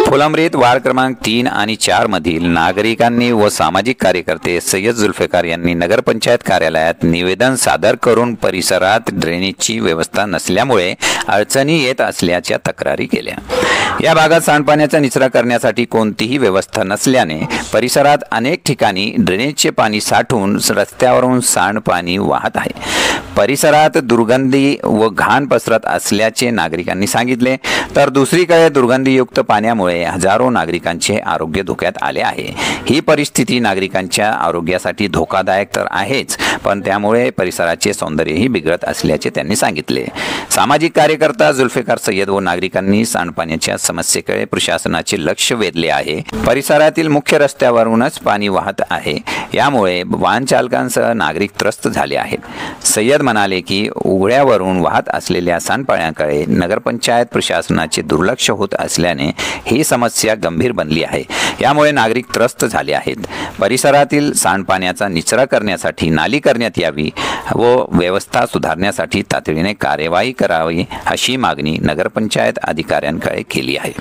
फुलंब्रीत ward क्रमांक 3 आणि 4 मधील नागरिकांनी व सामाजिक कार्यकर्ते सय्यद जुल्फिकार यांनी नगरपंचायत कार्यालयात निवेदन सादर करून परिसरात ड्रेनेजची व्यवस्था नसल्यामुळे अडचणी येत असल्याच्या तक्रारी केल्या। या भागात सांडपाण्याचा निचरा करण्यासाठी कोणतीही व्यवस्था नसल्याने परिसरात अनेक ठिकाणी ड्रेनेजचे पाणी साठून रस्त्यावरून सांडपाणी वाहत आहे। परिसरात दुर्गंधी व घाण पसरत असल्याचे नागरिकांनी सांगितले, तर दुसरीकडे दुर्गंधीयुक्त पाण्यामुळे हजारो नागरिकांचे आरोग्य धोक्यात आले आहे। ही परिस्थिती नागरिकांच्या आरोग्यासाठी धोकादायक तर आहेच, पण त्यामुळे परिसराचे सौंदर्यही बिघडत असल्याचे त्यांनी सांगितले। सामाजिक कार्यकर्ता जुल्फिकार सय्यद व नागरिकांनी सांडपाण्याच्या समस्येकडे प्रशासनाचे लक्ष वेधले आहे। परिसरातील मुख्य रस्त्यावरूनच पाणी वाहत आहे, यामुळे वाहन चालकांसह नागरिक त्रस्त झाले आहेत। सय्यद म्हणाले की उघड्यावरून वाहत असलेल्या सांडपाण्याकडे नगरपंचायत प्रशासनाचे दुर्लक्ष होत असल्याने ही समस्या गंभीर बनली आहे, यामुळे नागरिक त्रस्त झाले आहेत। परिसरातील सांडपाण्याचा निचरा करण्यासाठी नाली करण्यात यावी व व्यवस्था सुधारण्यासाठी तातडीने कार्यवाही करावी अशी मागणी नगरपंचायत अधिकाऱ्यांकडे केली आहे।